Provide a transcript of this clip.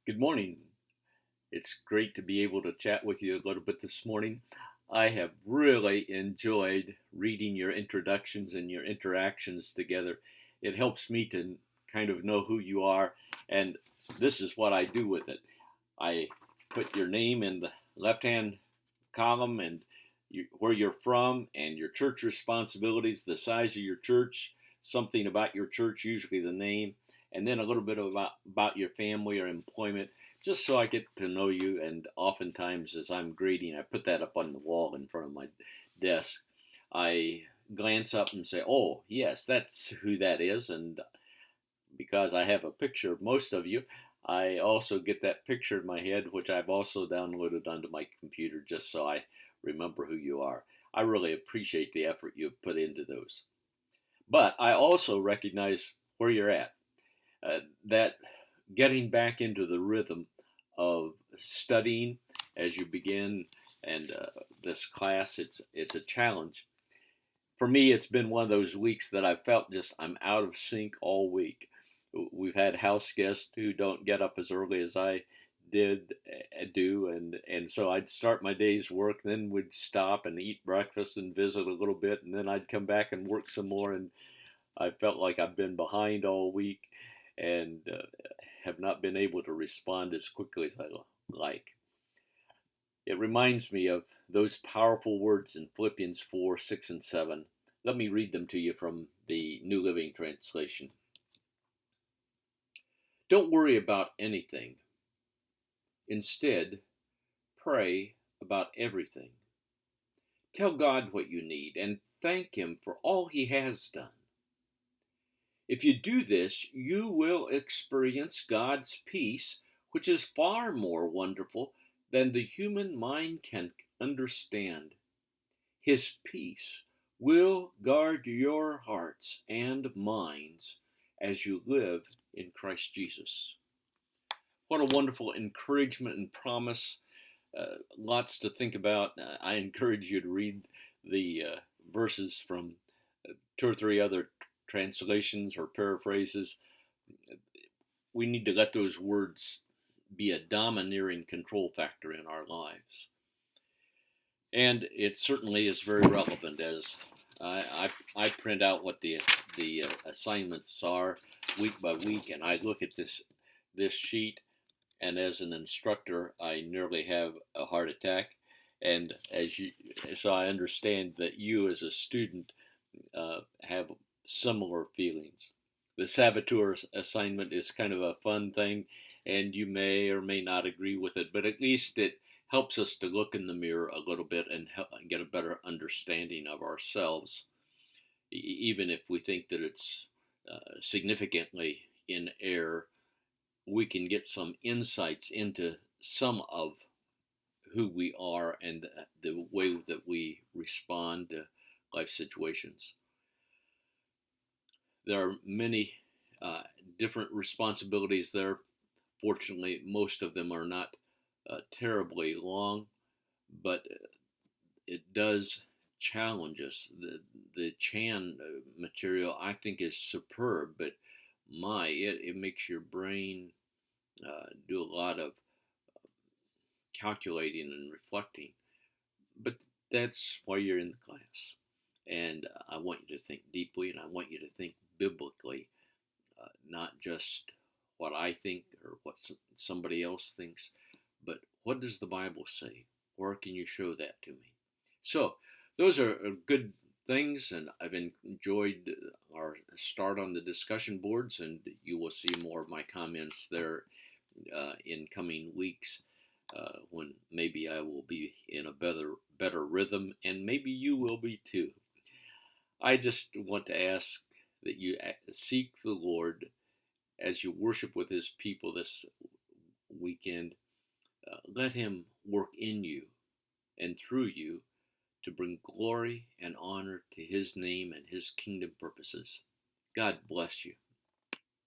Good morning. It's great to be able to chat with you a little bit this morning. I have really enjoyed reading your introductions and your interactions together. It helps me to kind of know who you are, and this is what I do with it. I put your name in the left hand column and where you're from and your church responsibilities, the size of your church, something about your church, usually the name, and then a little bit about your family or employment, just so I get to know you. And oftentimes, as I'm grading, I put that up on the wall in front of my desk. I glance up and say, "Oh, yes, that's who that is." And because I have a picture of most of you, I also get that picture in my head, which I've also downloaded onto my computer just so I remember who you are. I really appreciate the effort you've put into those. But I also recognize where you're at. That getting back into the rhythm of studying as you begin and this class, it's a challenge. For me, it's been one of those weeks that I felt just I'm out of sync all week. We've had house guests who don't get up as early as I did do, and so I'd start my day's work, then would stop and eat breakfast and visit a little bit, and then I'd come back and work some more, and I felt like I've been behind all week and have not been able to respond as quickly as I like. It reminds me of those powerful words in Philippians 4, 6, and 7. Let me read them to you from the New Living Translation. Don't worry about anything. Instead, pray about everything. Tell God what you need and thank Him for all He has done. If you do this, you will experience God's peace, which is far more wonderful than the human mind can understand. His peace will guard your hearts and minds as you live in Christ Jesus. What a wonderful encouragement and promise. Lots to think about. I encourage you to read the verses from two or three other translations or paraphrases. We need to let those words be a domineering control factor in our lives. And it certainly is very relevant as I print out what the assignments are week by week, and I look at this sheet, and as an instructor, I nearly have a heart attack. And so I understand that you as a student have similar feelings. The saboteur assignment is kind of a fun thing, and you may or may not agree with it, but at least it helps us to look in the mirror a little bit and get a better understanding of ourselves, even if we think that it's significantly in error. We can get some insights into some of who we are and the way that we respond to life situations. There are many different responsibilities there. Fortunately, most of them are not terribly long, but it does challenge us. The Chan material I think is superb, but it makes your brain do a lot of calculating and reflecting. But that's why you're in the class. And I want you to think deeply, and I want you to think biblically, not just what I think or what somebody else thinks, but what does the Bible say? Where can you show that to me? So, those are good things, and I've enjoyed our start on the discussion boards, and you will see more of my comments there in coming weeks when maybe I will be in a better rhythm, and maybe you will be too. I just want to ask that you seek the Lord as you worship with His people this weekend. Let Him work in you and through you to bring glory and honor to His name and His kingdom purposes. God bless you.